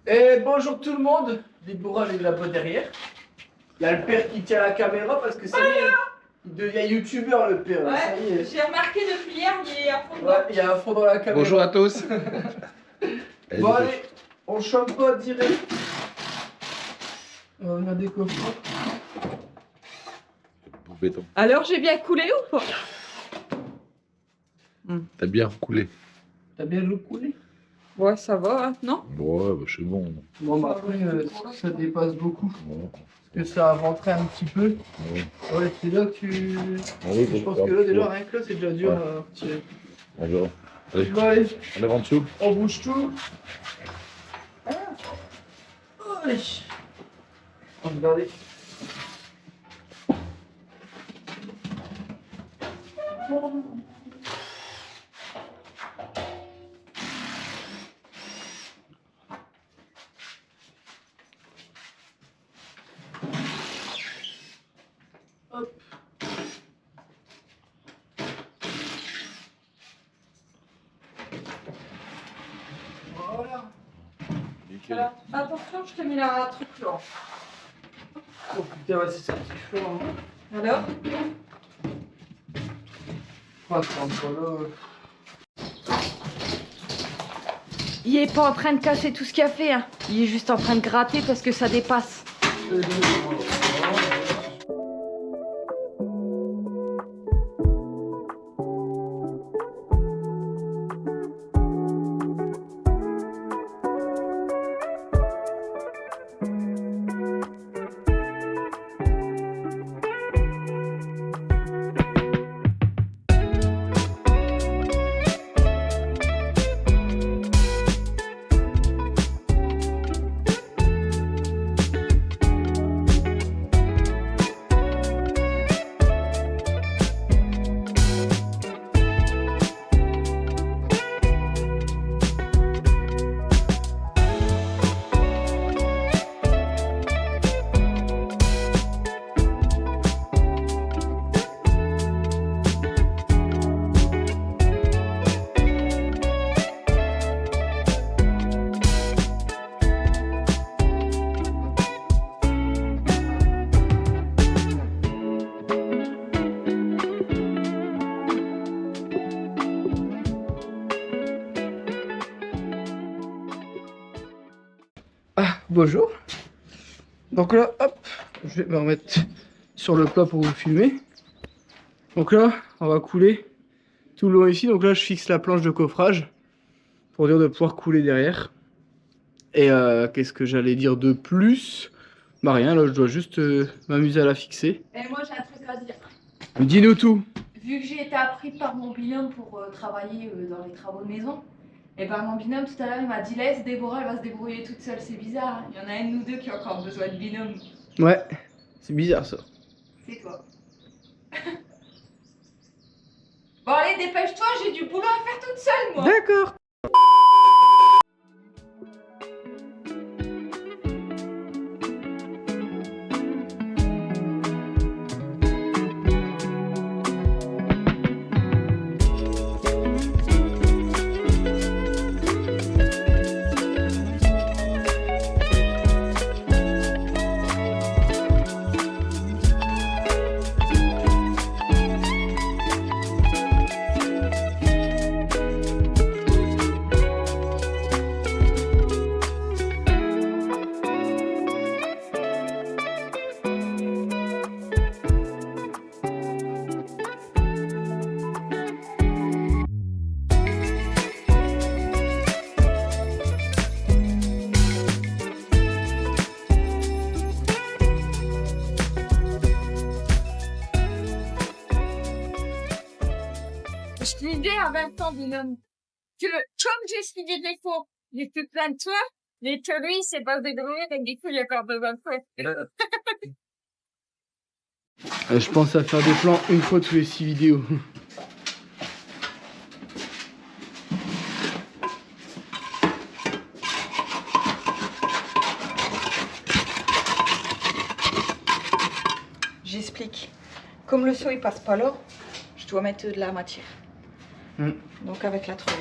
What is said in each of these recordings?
Et bonjour tout le monde, Déborah est là-bas derrière. Il y a le père qui tient la caméra parce que ça y est, il devient youtubeur le père. Ouais, ça y est. j'ai remarqué depuis hier, il est à fond dedans. Ouais, il y a un fond dans la caméra. Bonjour à tous. Bon allez, on chante pas direct. On a des coffres. Béton. Alors j'ai bien coulé ou pas? T'as bien coulé. T'as bien le coulé? Ouais, ça va, hein, non? Ouais, bah, c'est bon. Bon bah après ça dépasse beaucoup. Ouais. Parce que ça a rentré un petit peu. Ouais. Ouais, c'est là que tu... Allez, Je pense que là déjà rien que là c'est déjà dur Ouais. à retirer. Bonjour. Allez, Bon allez, on lève en dessous. on bouge tout. Allez. Regardez. Hop. Voilà. Nickel. Alors, attention, je te mets la truc là. Oh putain, ouais, c'est ça qui chaud. Hein. Alors? Oh, c'est encore là. Il est pas en train de casser tout ce qu'il a fait, hein. Il est juste en train de gratter parce que ça dépasse. Ah, bonjour. Donc là, hop, je vais me remettre sur le plat pour vous filmer. Donc là, on va couler tout le long ici. Donc là, je fixe la planche de coffrage pour dire de pouvoir couler derrière. Et qu'est-ce que j'allais dire de plus? Bah rien, là, je dois juste m'amuser à la fixer. Et moi j'ai un truc à dire. Dis-nous tout. Vu que j'ai été appris par mon binôme pour travailler dans les travaux de maison, et ben mon binôme tout à l'heure il m'a dit laisse Déborah, elle va se débrouiller toute seule, c'est bizarre. Hein. Il y en a un de nous deux qui a encore besoin de binôme. Ouais, c'est bizarre ça. C'est toi. Bon allez dépêche-toi, j'ai du boulot à faire toute seule moi. D'accord. Je te disais en même temps, binôme, que comme j'ai suivi des cours, j'ai fait plein de fois, mais que lui, il s'est pas débrouillé, donc du coup, il a encore besoin de fois. Je pense à faire des plans une fois tous les 6 vidéos. J'explique. Comme le seau il passe pas là, je dois mettre de la matière. Donc avec la treuille.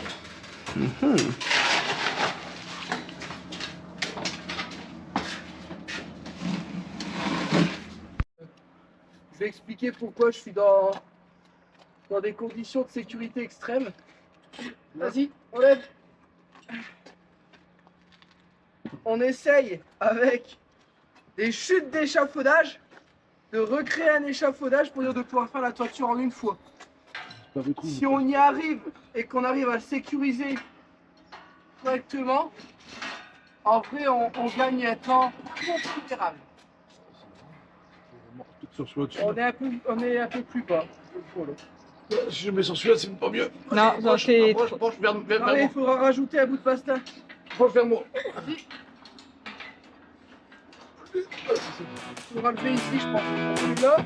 vais expliquer pourquoi je suis dans des conditions de sécurité extrêmes. Vas-y, on lève. On essaye avec des chutes d'échafaudage de recréer un échafaudage pour dire de pouvoir faire la toiture en une fois. Si on y arrive et qu'on arrive à le sécuriser correctement, en vrai on gagne un temps considérable. On est un peu plus bas. Si je mets sur celui-là, c'est pas mieux. Non, non, c'est... Penche vers Il faudra rajouter un bout de pasta. Penche vers moi. Il faudra lever ici, je pense. Celui-là.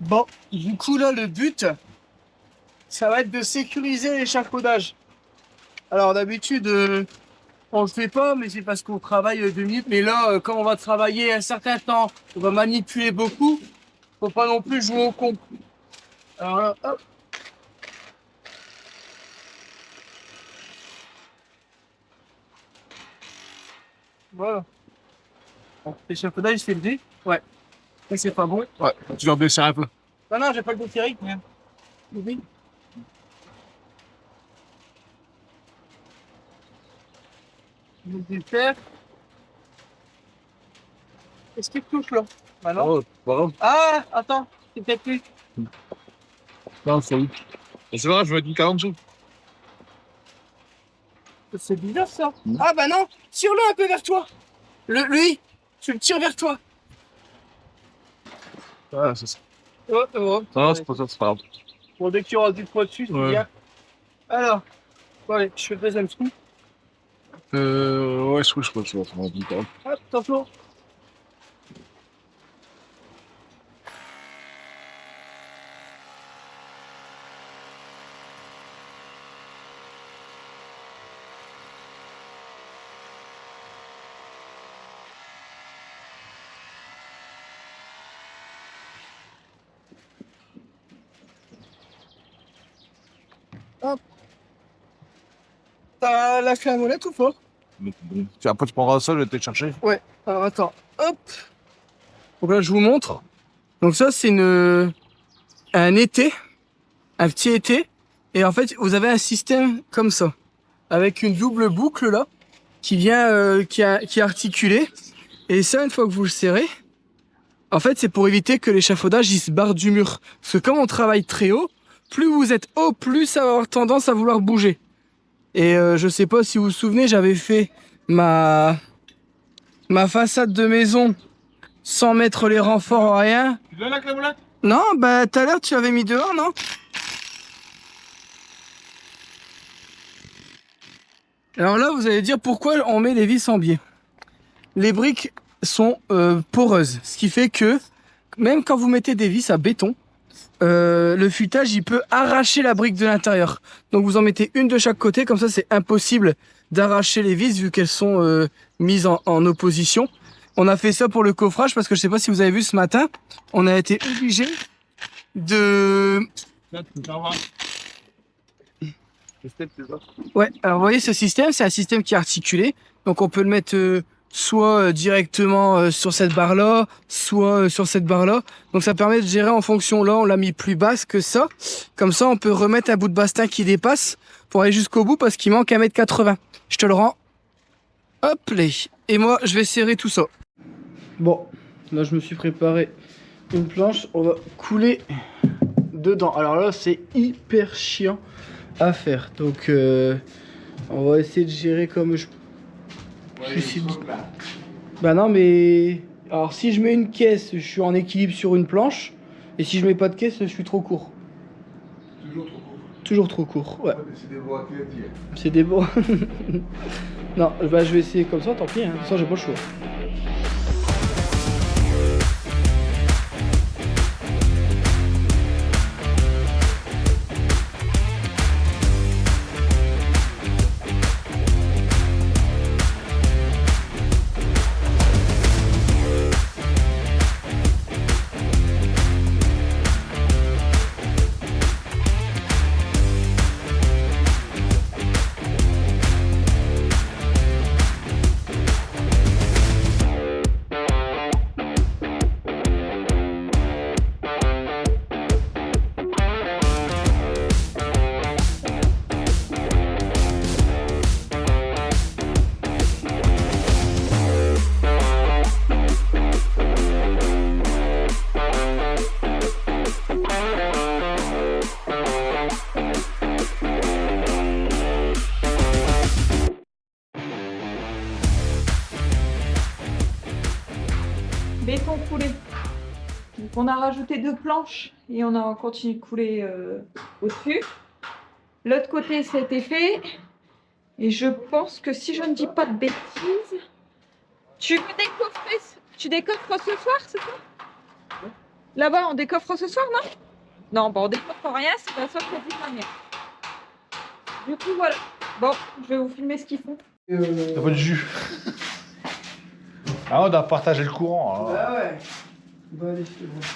Bon, du coup là le but, ça va être de sécuriser l'échafaudage. Alors d'habitude, on le fait pas, mais c'est parce qu'on travaille 2 minutes. Mais là, quand on va travailler un certain temps, on va manipuler beaucoup, faut pas non plus jouer au con. Alors là, hop. Voilà. Bon, l'échafaudage c'est levé. Ouais. Ça c'est pas bon. Ouais, tu leur desserres un peu. Non, non, j'ai pas le goût Thierry. Oui. Je vais le faire. Est-ce qu'il touche là? Bah non. Oh, pas grave. Ah, attends, c'est peut-être plus. Non, c'est oui. C'est vrai, je vais être une 40 sous. C'est bizarre ça. Mm. Ah bah non, tire-le un peu vers toi. Lui, tu le tires vers toi. Ah, c'est ça. Ouais, ouais. Non, c'est pas ça, c'est pas grave. Bon, dès que tu auras du poids dessus, c'est Ouais. bien. Alors, bon, allez, je fais le deuxième trou. Ouais, je crois que c'est bon. Hop, attention. Hop. T'as lâché la molette ou pas? Après, tu prendras ça, je vais te chercher. Ouais. Alors attends, hop. Donc là, je vous montre. Donc ça, c'est un étai, un petit étai. Et en fait, vous avez un système comme ça, avec une double boucle là, qui vient, qui est articulée. Et ça, une fois que vous le serrez, en fait, c'est pour éviter que l'échafaudage il se barre du mur. Parce que comme on travaille très haut, plus vous êtes haut, plus ça va avoir tendance à vouloir bouger. Et je sais pas si vous vous souvenez, j'avais fait ma façade de maison sans mettre les renforts, rien. Tu l'as là, la molette? Non, bah tout à l'heure tu l'avais mis dehors, non? Alors là, vous allez dire pourquoi on met les vis en biais. Les briques sont poreuses, ce qui fait que même quand vous mettez des vis à béton, le futage il peut arracher la brique de l'intérieur. Donc vous en mettez une de chaque côté, comme ça c'est impossible d'arracher les vis vu qu'elles sont mises en opposition. On a fait ça pour le coffrage parce que je sais pas si vous avez vu ce matin, on a été obligé de... Ouais, alors vous voyez ce système, c'est un système qui est articulé. Donc on peut le mettre soit directement sur cette barre-là, soit sur cette barre-là. Donc ça permet de gérer en fonction. Là, on l'a mis plus basse que ça. Comme ça, on peut remettre un bout de bastin qui dépasse pour aller jusqu'au bout parce qu'il manque 1,80 m. Je te le rends. Hop là. Et moi, je vais serrer tout ça. Bon, là, je me suis préparé une planche. On va couler dedans. Alors là, c'est hyper chiant. à faire. Donc on va essayer de gérer comme je... Bah non mais... Alors si je mets une caisse, je suis en équilibre sur une planche. Et si je mets pas de caisse, je suis trop court. Toujours trop court. Toujours trop court, ouais. C'est des voies créatives. C'est des beaux. Non, bah je vais essayer comme ça, tant pis, hein. De toute façon j'ai pas le choix. Béton coulé. Donc on a rajouté 2 planches et on a continué de couler au-dessus. L'autre côté ça a été fait. Et je pense que si je ne dis pas de bêtises, tu décoffres ce soir, c'est ça? Là-bas on décoffre ce soir, non? Non, bon on décoffre rien, c'est la soif qui dit ma mère. Du coup voilà. Bon, je vais vous filmer ce qu'ils font. T'as pas de jus. Ah, on doit partager le courant. Alors. Bah ouais. Bah allez, c'est bon. Je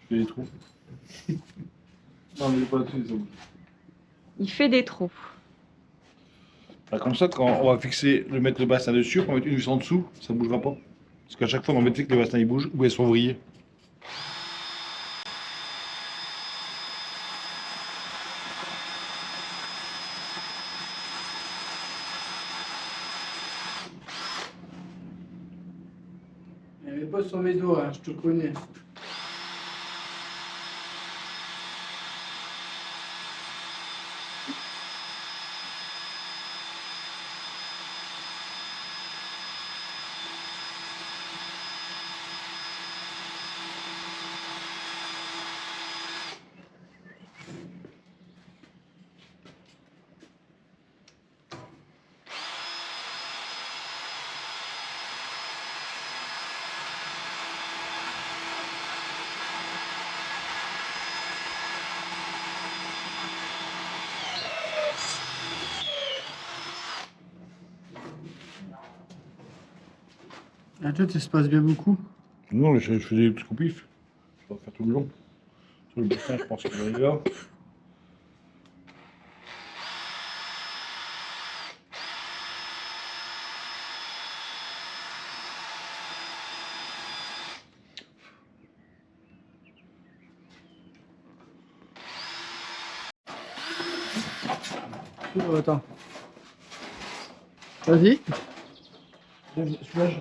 fais des trous. Non, mais pas dessus, c'est bon. Il fait des trous. Bah, comme ça, quand on va fixer, mettre le bassin dessus, on va mettre une vis en dessous, ça ne bougera pas. Parce qu'à chaque fois, on va mettre que le bassin il bouge ou elles sont vrillées. Mais pas sur mes doigts, hein, je te connais. Ah, toi, ça se passe bien beaucoup. Non, je fais des petits coupifs. Je vais faire tout le long. Sur le bassin, je pense qu'il va arriver là. Oh, attends. Vas-y. Soulage.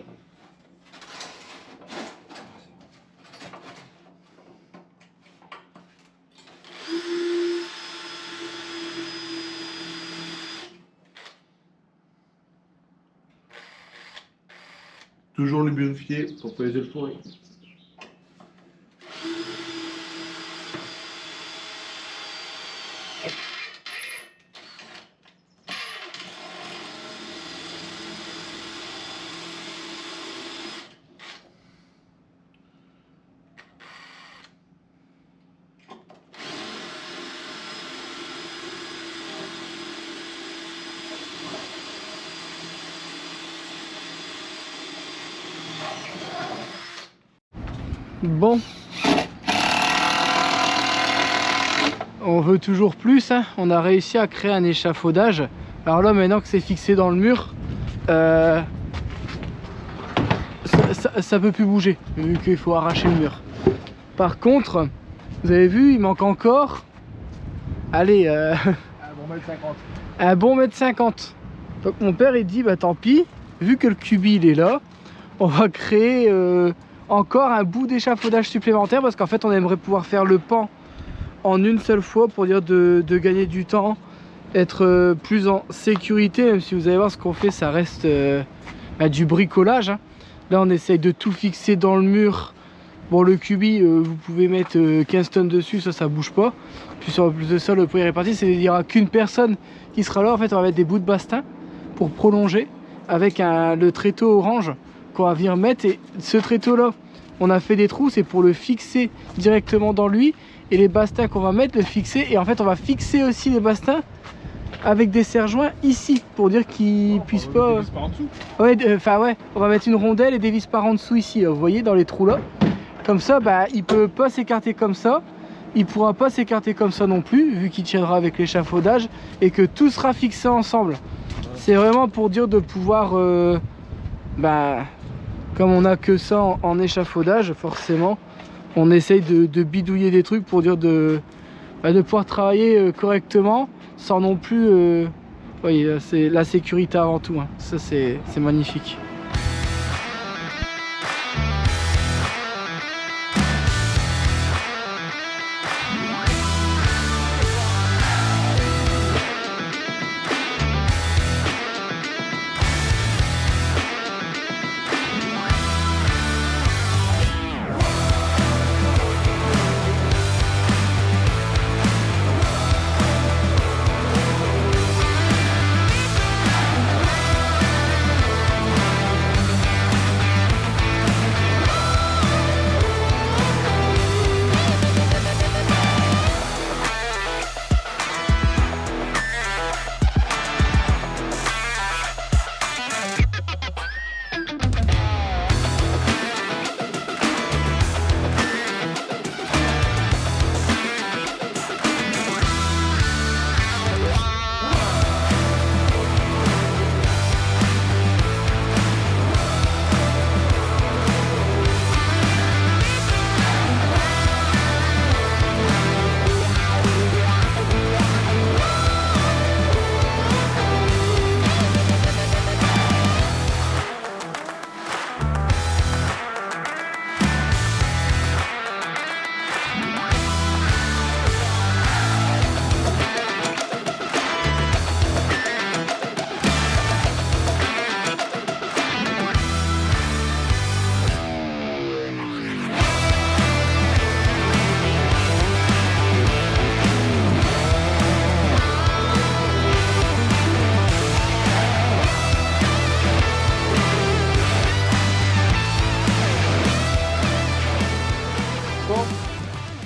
Toujours lubrifier pour pas les fourrer. Bon. On veut toujours plus, hein. On a réussi à créer un échafaudage. Alors là, maintenant que c'est fixé dans le mur, ça peut plus bouger, vu qu'il faut arracher le mur. Par contre, vous avez vu, il manque encore... Allez, Un bon mètre 50. un bon mètre 50. Donc mon père, il dit, bah tant pis, vu que le cubi, il est là, on va créer... encore un bout d'échafaudage supplémentaire parce qu'en fait on aimerait pouvoir faire le pan en une seule fois pour dire de gagner du temps, être plus en sécurité. Même si vous allez voir ce qu'on fait, ça reste du bricolage, hein. Là on essaye de tout fixer dans le mur. Bon, le cubi, vous pouvez mettre 15 tonnes dessus, ça bouge pas. Puis sur plus de ça, le poids est réparti, il n'y aura qu'une personne qui sera là. En fait, on va mettre des bouts de bastin pour prolonger avec le tréteau orange qu'on va venir mettre. Et ce tréteau là, on a fait des trous, c'est pour le fixer directement dans lui. Et les bastins qu'on va mettre, le fixer. Et en fait, on va fixer aussi les bastins avec des serre-joints ici pour dire qu'ils puissent pas. Des vis par en dessous. Ouais, ouais, on va mettre une rondelle et des vis par en dessous ici, là, vous voyez, dans les trous là. Comme ça, bah, il peut pas s'écarter comme ça. Il pourra pas s'écarter comme ça non plus, vu qu'il tiendra avec l'échafaudage et que tout sera fixé ensemble. C'est vraiment pour dire de pouvoir, comme on a que ça en échafaudage, forcément, on essaye de bidouiller des trucs pour dire de pouvoir travailler correctement, sans non plus, voyez, c'est la sécurité avant tout, hein. Ça c'est magnifique.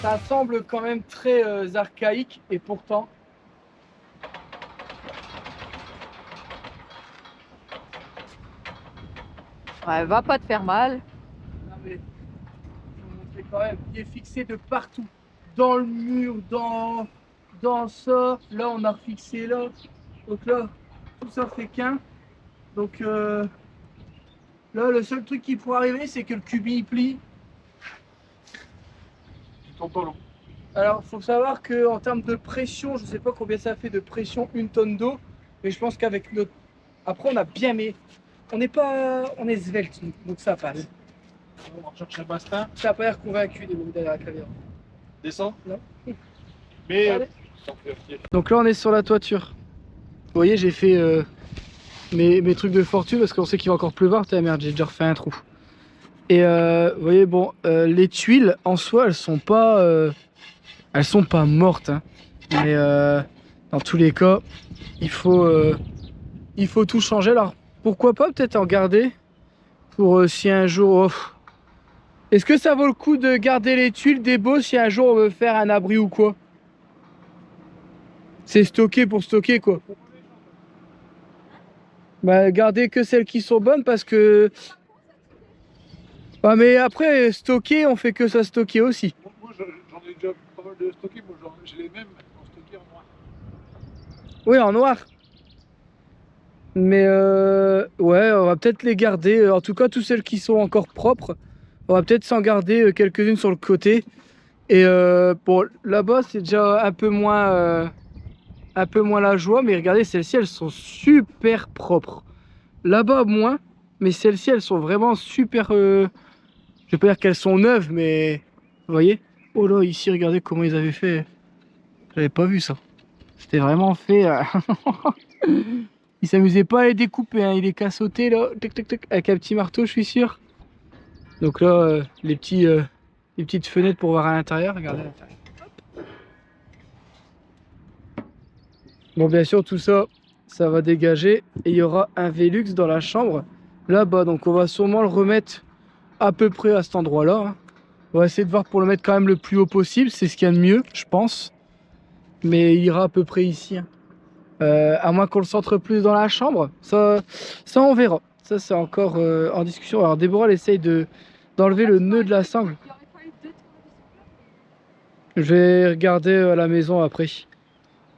Ça semble quand même très archaïque et pourtant Ouais, va pas te faire mal. non mais, je vais vous montrer quand même, il est fixé de partout, dans le mur, dans ça, là on a refixé là, donc là tout ça fait qu'un, donc là le seul truc qui pourrait arriver c'est que le cubi il plie. Alors, il faut savoir qu'en termes de pression, je ne sais pas combien ça fait de pression, 1 tonne d'eau, mais je pense qu'avec notre... Après, on a bien mis... On est svelte, donc ça passe. On recherche un bastin. Ça n'a pas l'air convaincu des derrière la caméra. Descends. Non. Mais. Allez. Donc là, on est sur la toiture. Vous voyez, j'ai fait mes trucs de fortune parce qu'on sait qu'il va encore pleuvoir. Putain, merde, j'ai déjà refait un trou. Et vous voyez, bon, les tuiles en soi, elles sont pas mortes, hein. Mais dans tous les cas, il faut tout changer. Alors pourquoi pas peut-être en garder pour si un jour. Est-ce que ça vaut le coup de garder les tuiles des beaux si un jour on veut faire un abri ou quoi? C'est stocké pour stocker quoi. Bah gardez que celles qui sont bonnes parce que. Ah mais après stocker on fait que ça stocker aussi. Moi j'en ai déjà pas mal de stockés, moi j'ai les mêmes en stocké en noir. Oui en noir. Mais ouais on va peut-être les garder, en tout cas toutes celles qui sont encore propres. On va peut-être s'en garder quelques-unes sur le côté. Et bon là-bas c'est déjà un peu moins la joie, mais regardez celles-ci elles sont super propres. Là-bas moins, mais celles-ci elles sont vraiment super... Je vais pas dire qu'elles sont neuves, mais vous voyez. Oh là, ici, regardez comment ils avaient fait. J'avais pas vu ça. C'était vraiment fait... Il s'amusait pas à les découper, hein. Il les qu'à sauter là, tic, tic, tic, avec un petit marteau, je suis sûr. Donc là, les petites fenêtres pour voir à l'intérieur. Regardez à l'intérieur. Bon, bien sûr, tout ça, ça va dégager. Et il y aura un Velux dans la chambre là-bas. Donc on va sûrement le remettre à peu près à cet endroit-là, hein. On va essayer de voir pour le mettre quand même le plus haut possible. C'est ce qu'il y a de mieux, je pense. Mais il ira à peu près ici, hein. À moins qu'on le centre plus dans la chambre, ça on verra. Ça c'est encore en discussion. Alors Déborah elle essaye d'enlever le nœud de la sangle. Je vais regarder à la maison après.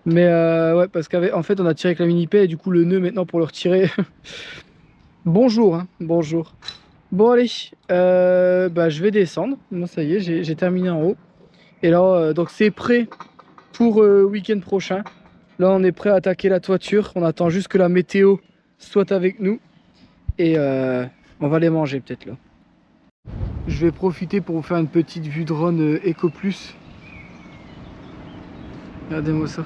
Mais ouais, parce qu'en fait on a tiré avec la mini-paix et du coup le nœud maintenant pour le retirer. Bonjour, hein, bonjour. Bon allez, bah, je vais descendre. Moi ça y est, j'ai terminé en haut. Et là, donc c'est prêt pour week-end prochain. Là on est prêt à attaquer la toiture. On attend juste que la météo soit avec nous. Et on va les manger peut-être là. Je vais profiter pour vous faire une petite vue drone Eco Plus. Regardez-moi ça.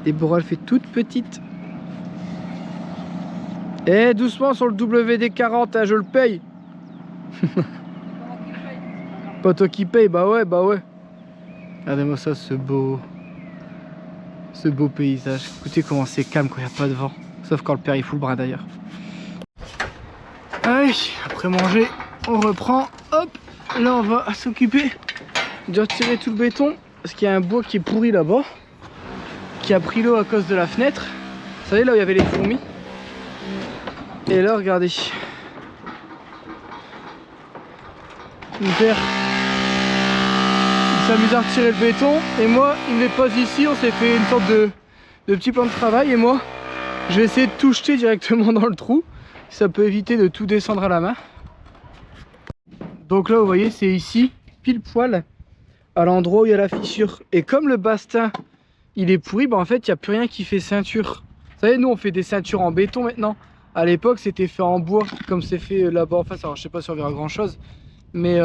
Déborah elle fait toute petite. Eh doucement sur le WD-40, hein, je le paye. Pas toi qui paye, bah ouais, bah ouais. Regardez-moi ça, ce beau paysage. Écoutez comment c'est calme quand il n'y a pas de vent. Sauf quand le père il fout le bras d'ailleurs. Allez, après manger, on reprend. Hop, là on va s'occuper de retirer tout le béton. Parce qu'il y a un bois qui est pourri là-bas. Qui a pris l'eau à cause de la fenêtre. Vous savez là où il y avait les fourmis. Et là regardez. Mon père il s'amuse à retirer le béton. Et moi il me les pose ici. On s'est fait une sorte de petit plan de travail. Et moi je vais essayer de tout jeter directement dans le trou. Ça peut éviter de tout descendre à la main. Donc là vous voyez c'est ici pile poil à l'endroit où il y a la fissure. Et comme le bastin il est pourri, bah en fait il n'y a plus rien qui fait ceinture. Vous savez nous on fait des ceintures en béton maintenant. À l'époque c'était fait en bois comme c'est fait là-bas en face. Alors je sais pas si on verra grand chose. Mais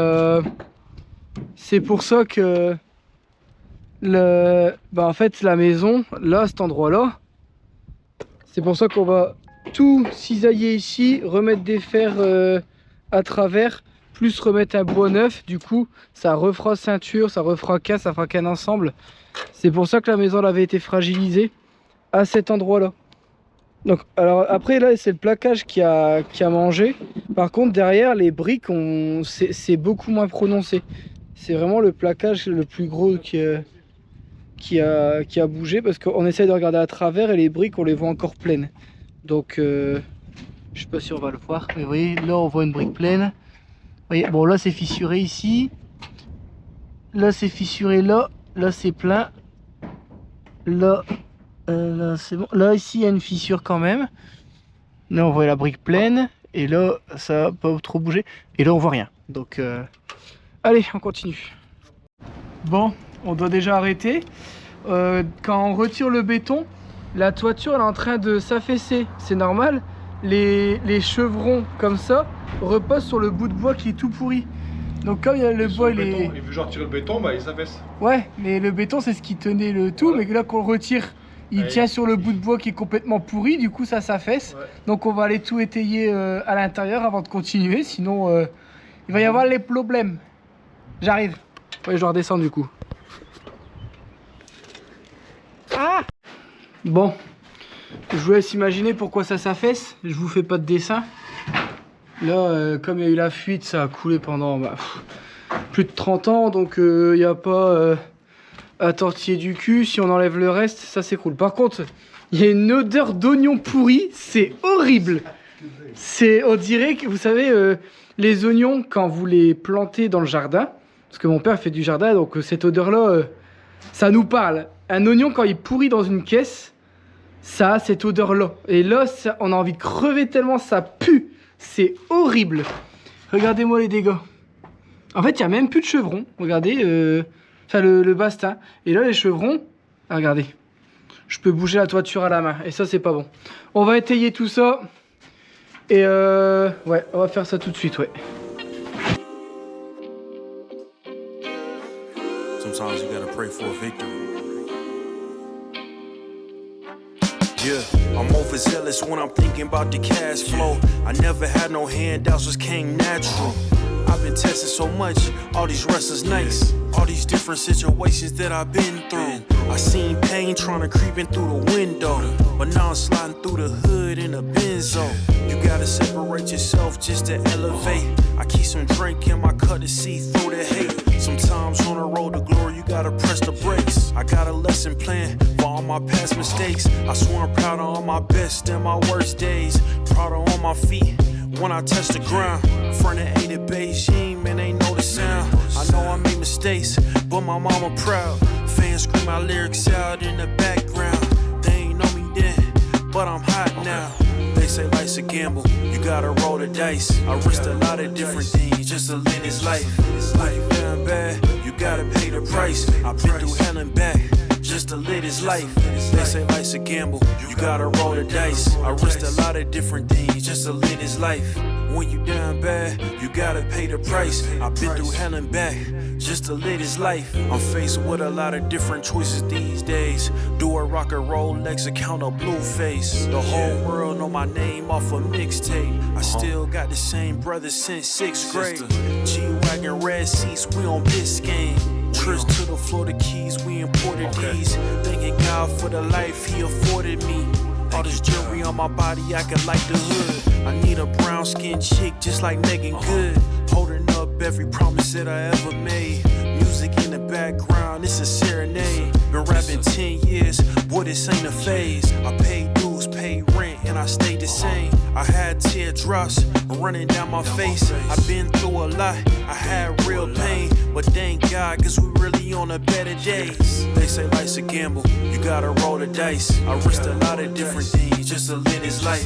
c'est pour ça que en fait la maison là à cet endroit là, c'est pour ça qu'on va tout cisailler ici, remettre des fers à travers, plus remettre un bois neuf. Du coup ça refera ceinture, ça refera casse, ça fera qu'un ensemble. C'est pour ça que la maison elle avait été fragilisée à cet endroit là. Donc alors après là c'est le plaquage qui a mangé. Par contre derrière les briques c'est beaucoup moins prononcé. C'est vraiment le plaquage le plus gros qui a bougé, parce qu'on essaie de regarder à travers et les briques on les voit encore pleines. Donc je sais pas si on va le voir, mais vous voyez là on voit une brique pleine. Vous voyez, bon là c'est fissuré ici, là c'est fissuré là c'est plein, là c'est bon. Là ici il y a une fissure quand même. Là on voit la brique pleine. Et là ça n'a pas trop bougé. Et là on voit rien. Donc allez on continue. Bon on doit déjà arrêter. Quand on retire le béton, la toiture elle est en train de s'affaisser. C'est normal. Les chevrons comme ça reposent sur le bout de bois qui est tout pourri. Donc comme il y a le bois il est... Il veut genre tirer le béton, bah il s'affaisse. Ouais mais le béton c'est ce qui tenait le tout. Voilà. Mais là qu'on le retire, il tient sur le bout de bois qui est complètement pourri, du coup ça s'affaisse. Ouais. Donc on va aller tout étayer à l'intérieur avant de continuer, sinon il va y avoir les problèmes. J'arrive. Ouais, je dois redescendre du coup. Ah bon, je vous laisse imaginer pourquoi ça s'affaisse. Je vous fais pas de dessin. Là, comme il y a eu la fuite, ça a coulé pendant plus de 30 ans, donc il n'y a pas... à tortiller du cul. Si on enlève le reste ça s'écroule. Par contre il y a une odeur d'oignon pourri, c'est horrible. C'est, on dirait que vous savez les oignons quand vous les plantez dans le jardin, parce que mon père fait du jardin, donc cette odeur là ça nous parle. Un oignon quand il pourrit dans une caisse, ça a cette odeur là, et là ça, on a envie de crever tellement ça pue. C'est horrible. Regardez moi les dégâts. En fait il n'y a même plus de chevrons. Regardez enfin le bastin. Et là les chevrons, ah, regardez, je peux bouger la toiture à la main. Et ça c'est pas bon. On va étayer tout ça. Et ouais, on va faire ça tout de suite, ouais. Some sometimes you gotta pray for a victory. Yeah, I'm overzealous when I'm thinking about the cash flow. I never had no handouts, just came natural. I've been tested so much, all these restless nights, all these different situations that I've been through. I seen pain trying to creep in through the window, but now I'm sliding through the hood in a Benzo. You gotta separate yourself just to elevate. I keep some drink in my cup to see through the hate. Sometimes on the road to glory, you gotta press the brakes. I got a lesson plan for all my past mistakes. I swear I'm proud of all my best and my worst days. Proud of all my feet when I touch the ground. Front of 8 at Beijing, man, they know the sound. I know I made mistakes, but my mama proud. Fans scream my lyrics out in the background. They ain't know me then, but I'm hot now. They say life's a gamble, you gotta roll the dice. I risked a lot of different things just to live this life. Life down bad, you gotta pay the price. I've been through hell and back just to live this life. They say life's a gamble, you gotta roll the dice. I risked a lot of different things just to live this life. When you down bad, you gotta pay the price. I've been through hell and back just to live this life. I'm faced with a lot of different choices these days. Do a rock and Rolex account of Blueface. The whole world know my name off a mixtape. I still got the same brother since 6th grade. G-Wagon, red seats, we on Biscayne. Trips to the Florida Keys, we imported these. Thanking God for the life he afforded me. All this jewelry on my body, I could like the hood. I need a brown skinned chick just like Megan Good. Holding up every promise that I ever made. Music in the background, it's a serenade. Been rapping 10 years, boy, this ain't a phase. I paid dues, paid rent, and I stayed the same. I had teardrops running down my face. I've been through a lot, I had real pain. But thank God, cause we really on the better days. They say life's a gamble, you gotta roll the dice. I risked a lot of different things just to live this life.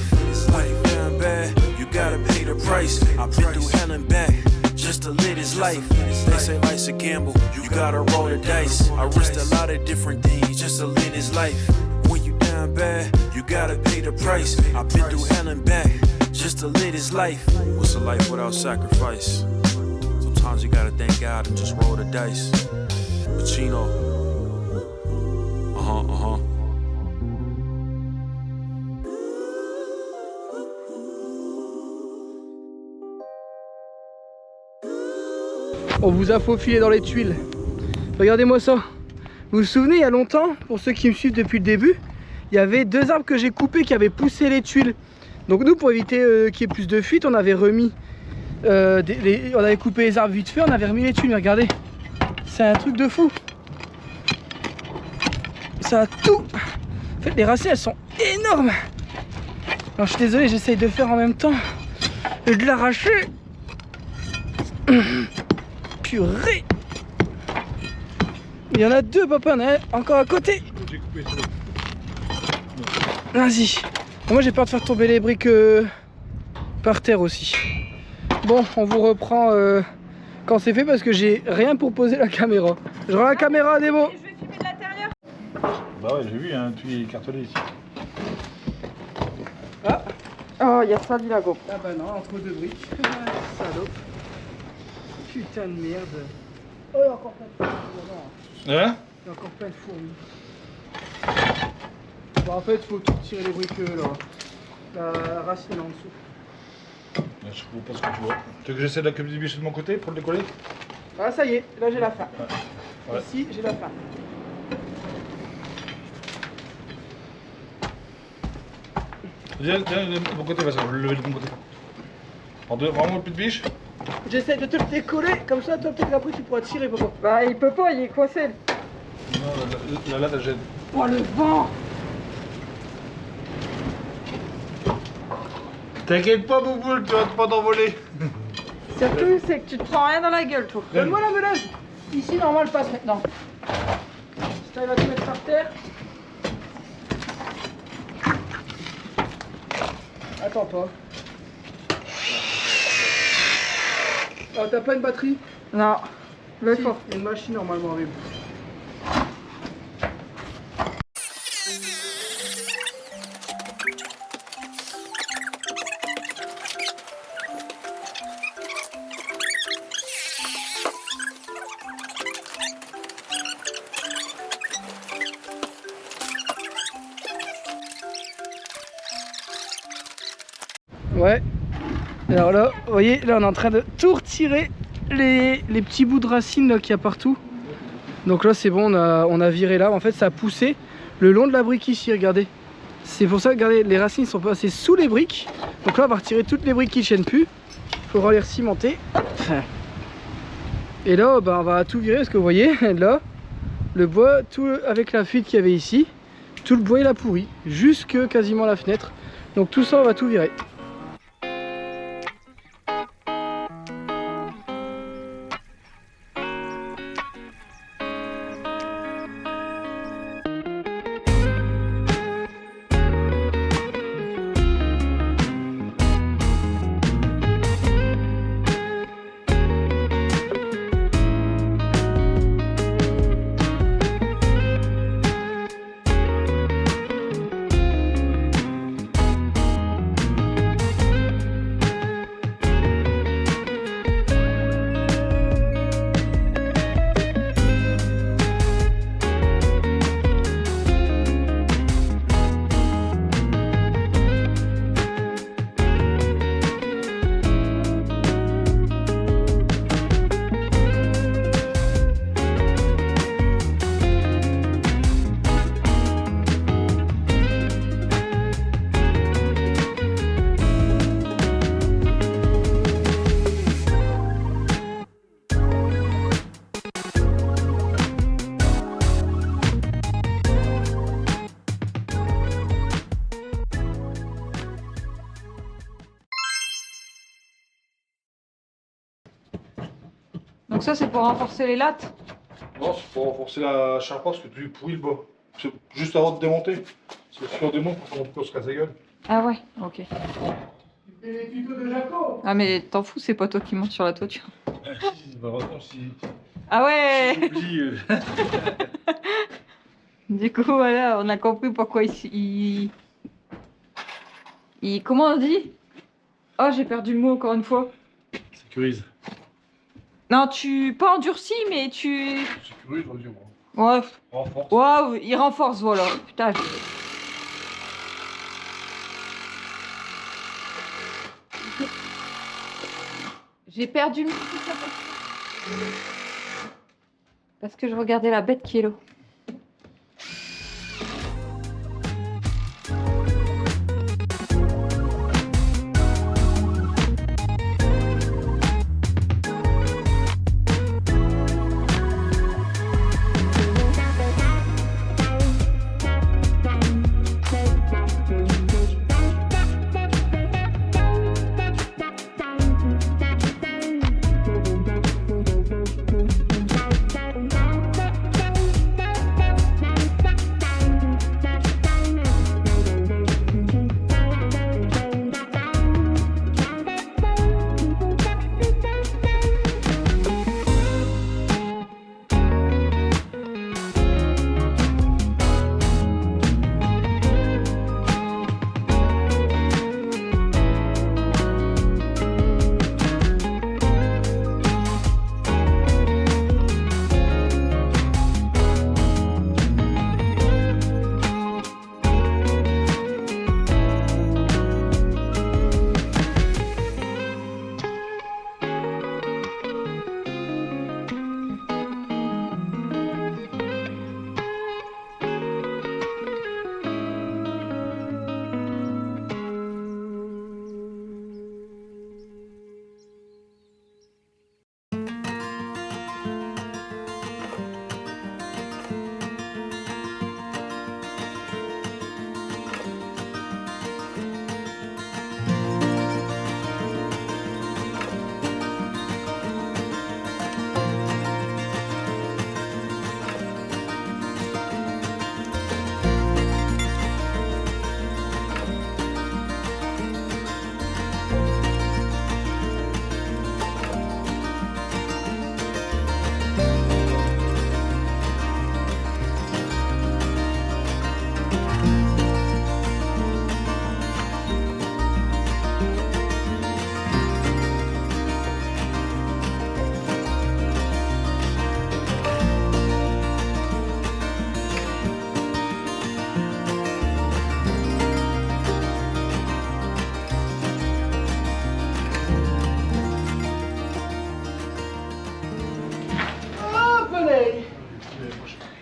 Life down bad, you gotta pay the price. I've been through hell and back just to live this life. They say life's a gamble, you gotta roll the dice. I risked a lot of different things just to live this life. When you down bad, you gotta pay the price. I've been through hell and back just to live this life. What's a life without sacrifice? Sometimes you gotta thank God and just roll the dice. Pacino. On vous a faufilé dans les tuiles. Regardez-moi ça. Vous vous souvenez, il y a longtemps, pour ceux qui me suivent depuis le début, il y avait 2 arbres que j'ai coupés qui avaient poussé les tuiles. Donc nous, pour éviter qu'il y ait plus de fuite, on avait remis, on avait coupé les arbres vite fait, on avait remis les tuiles. Mais regardez, c'est un truc de fou. Ça a tout. En fait, les racines, elles sont énormes. Alors, je suis désolé, j'essaye de faire en même temps et de l'arracher. Purée. Il y en a 2, papa, on est encore à côté. Vas-y. Moi, j'ai peur de faire tomber les briques par terre aussi. Bon, on vous reprend quand c'est fait parce que j'ai rien pour poser la caméra. Je rends la caméra à Démo. Je vais filmer de l'intérieur. Bah ouais, j'ai vu, hein, tuyau cartonné ici. Ah. Oh, il y a ça du lago. Ah bah non, entre 2 briques. Ah, salope. Putain de merde. Oh, il y a encore plein de fourmis. Hein? Il y a encore plein de fourmis. Bon, en fait, il faut tout tirer les briques là. La racine là en dessous. Je vois pas ce que tu vois. Tu veux que j'essaie de la bûcher de mon côté pour le décoller? Ah, ça y est, là j'ai la fin. Ouais. Ici, j'ai la fin. Viens, de mon côté, vas-y, je vais le lever de mon côté. En deux, vraiment une petite biche? J'essaie de te le décoller, comme ça, toi, peut-être qu'après tu pourras tirer, papa. Bah, il peut pas, il est coincé. Non, la latte, elle gêne. Oh, le vent! T'inquiète pas, Bouboule, tu vas pas t'envoler. Surtout, c'est que tu te prends rien dans la gueule, toi. Donne-moi la meuleuse. Ici, normalement, elle passe maintenant. Si t'arrives à te mettre par terre. Attends pas. Ah, t'as pas une batterie? Non, le Si, faux. il y a une machine normalement avec vous. Alors là, vous voyez, là on est en train de tout retirer les petits bouts de racines qu'il y a partout. Donc là c'est bon, on a viré là. En fait ça a poussé le long de la brique ici, regardez. C'est pour ça que regardez, les racines sont passées sous les briques. Donc là on va retirer toutes les briques qui ne tiennent plus. Il faudra les recimenter. Hop. Et là on va tout virer parce que vous voyez là, le bois, tout avec la fuite qu'il y avait ici, tout le bois il a pourri, jusque quasiment la fenêtre. Donc tout ça on va tout virer. Donc ça, c'est pour renforcer les lattes. Non, c'est pour renforcer la charpente parce que tu pourris le bois. C'est juste avant de démonter. C'est si on démonte, on se casse la gueule. Ah ouais, ok. Les tutos de Jaco. Ah mais t'en fous, c'est pas toi qui montes sur la toiture. Vraiment, si Ah ouais. j'oublie, Du coup, voilà, on a compris pourquoi il... Comment on dit? Oh, j'ai perdu le mot encore une fois. sécurise. Non, pas endurci, mais tu... Sécurise, on va dire. Ouais, Renforce. ouais, il renforce, voilà. Putain. J'ai perdu le mot. Parce que je regardais la bête qui est là.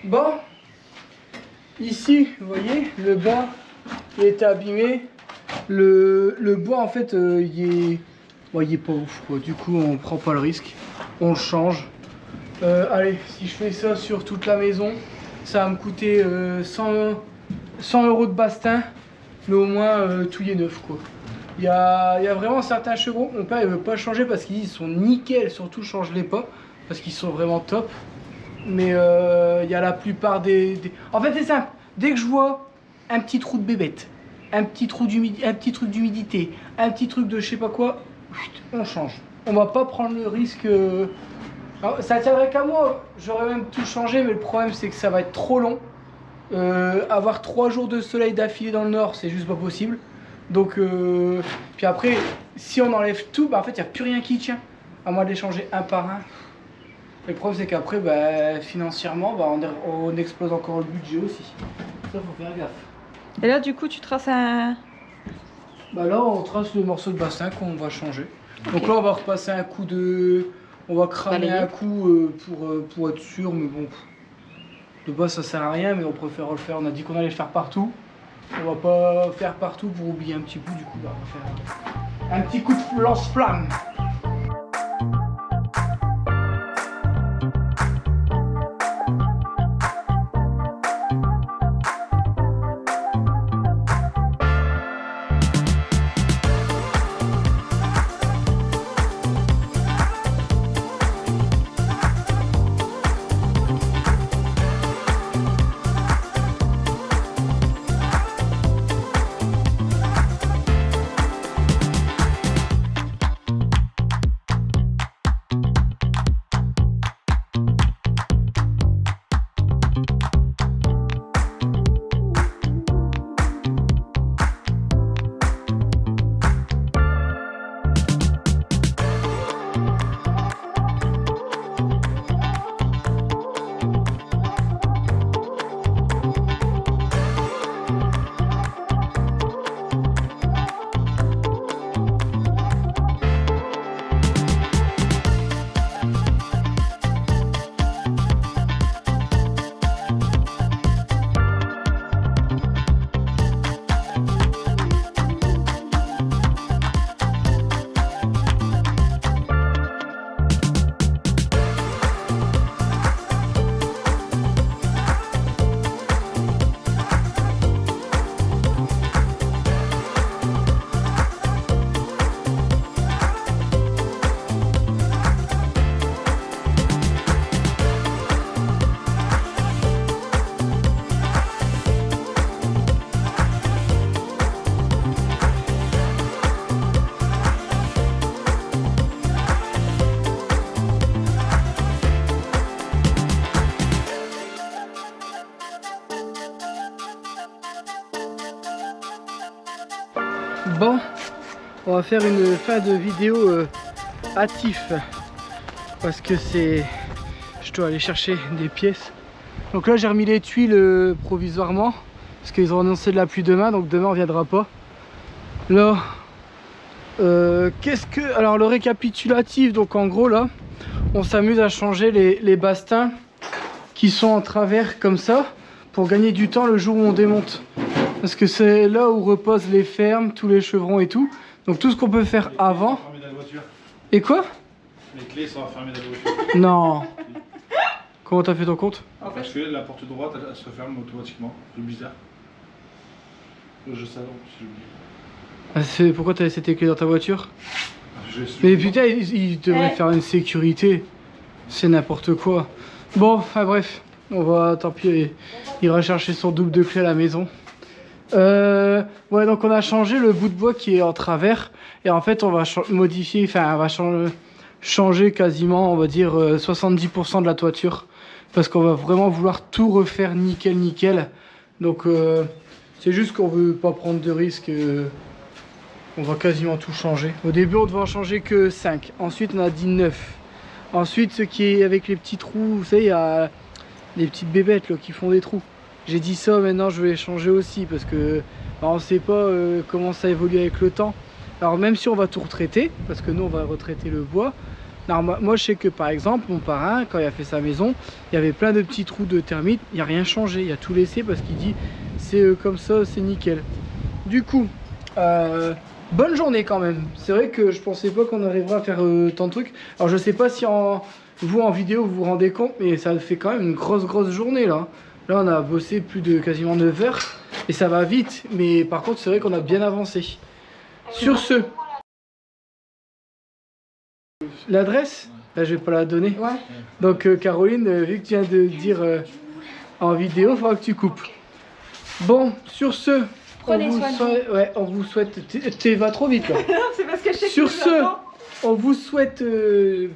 Bon, ici, vous voyez, le bas, il était abîmé. Le bois, en fait, il est pas ouf, quoi. Du coup, on prend pas le risque. On le change. Allez, si je fais ça sur toute la maison, ça va me coûter 100 € de bastin. Mais au moins, tout y est neuf, quoi. Il y a vraiment certains chevaux, mon père il veut pas changer parce qu'il dit ils sont nickel, surtout change-les pas, parce qu'ils sont vraiment top. Mais il y a la plupart des... En fait c'est simple, dès que je vois un petit trou de bébête, un petit truc d'humidité, un petit truc de je sais pas quoi, on change. On va pas prendre le risque... Alors, ça tiendrait qu'à moi, j'aurais même tout changé, mais le problème c'est que ça va être trop long. Avoir 3 jours de soleil d'affilée dans le nord, c'est juste pas possible. Donc, puis après, si on enlève tout, bah en fait, il n'y a plus rien qui tient. À moins de les changer un par un. Et le problème, c'est qu'après, bah, financièrement, bah, on explose encore le budget aussi. Ça, faut faire gaffe. Et là, du coup, tu traces un... Bah là, on trace le morceau de bassin qu'on va changer. Okay. Donc là, on va repasser un coup de... On va cramer un coup pour être sûr, mais bon... De base, ça sert à rien, mais on préfère le faire. On a dit qu'on allait le faire partout. On va pas faire partout pour oublier un petit coup, du coup, bah, on va faire un petit coup de lance-flamme. Bon, on va faire une fin de vidéo hâtif parce que c'est... Je dois aller chercher des pièces. Donc là j'ai remis les tuiles provisoirement parce qu'ils ont annoncé de la pluie demain, donc demain on viendra pas. Là, qu'est-ce que... Alors le récapitulatif, donc en gros là, on s'amuse à changer les bastins qui sont en travers comme ça pour gagner du temps le jour où on démonte. Parce que c'est là où reposent les fermes, tous les chevrons et tout. Donc tout ce qu'on peut faire avant. Et quoi? Les clés sont enfermées dans la voiture. Non. Comment t'as fait ton compte? Parce que la porte droite elle se ferme automatiquement. C'est bizarre. Je sais pas si j'oublie. Pourquoi t'as laissé tes clés dans ta voiture? Mais putain, il devrait faire une sécurité. C'est n'importe quoi. Bon, enfin bref. On va, tant pis, il ira chercher son double de clés à la maison. Ouais, donc on a changé le bout de bois qui est en travers. Et en fait, on va modifier, enfin, on va changer quasiment, on va dire, 70% de la toiture. Parce qu'on va vraiment vouloir tout refaire nickel. Donc, c'est juste qu'on veut pas prendre de risques. On va quasiment tout changer. Au début, on devait en changer que 5. Ensuite, on a dit 9. Ensuite, ce qui est avec les petits trous, vous savez, il y a les petites bébêtes là, qui font des trous. J'ai dit ça, maintenant je vais les changer aussi parce que bah, on ne sait pas comment ça évolue avec le temps. Alors même si on va tout retraiter, parce que nous on va retraiter le bois, Moi, je sais que par exemple, mon parrain, quand il a fait sa maison, il y avait plein de petits trous de termites. Il n'y a rien changé, il a tout laissé parce qu'il dit c'est comme ça, c'est nickel. Du coup, bonne journée quand même. C'est vrai que je pensais pas qu'on arriverait à faire tant de trucs. Alors, je sais pas si vous en vidéo vous vous rendez compte, mais ça fait quand même une grosse journée là. Là, on a bossé plus de quasiment 9 heures et ça va vite. Mais par contre, c'est vrai qu'on a bien avancé. Sur ce, l'adresse, là je vais pas la donner. Ouais. Donc Caroline, vu que tu viens de dire en vidéo, il faudra que tu coupes. Bon, sur ce, Prenez soin de vous. ouais, on vous souhaite... Tu vas trop vite là. C'est parce que je sais que Sur tu ce, l'entends. on vous souhaite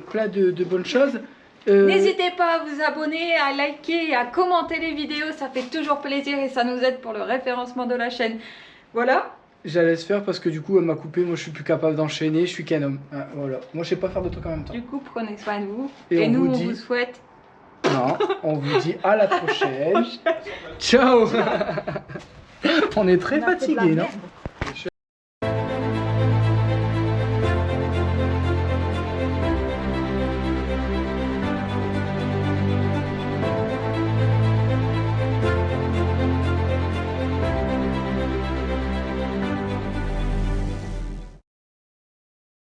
plein de bonnes choses. N'hésitez pas à vous abonner, à liker et à commenter les vidéos, ça fait toujours plaisir et ça nous aide pour le référencement de la chaîne. Voilà. J'allais se faire parce que du coup elle m'a coupé, moi je suis plus capable d'enchaîner, je suis qu'un homme. Ah, voilà. Moi je sais pas faire de trucs en même temps. Du coup, prenez soin de vous. Et Et, on nous, vous on dit- vous souhaite. Non, on vous dit à la prochaine. Ciao. On est très On a fait de la fatigué, non? merde.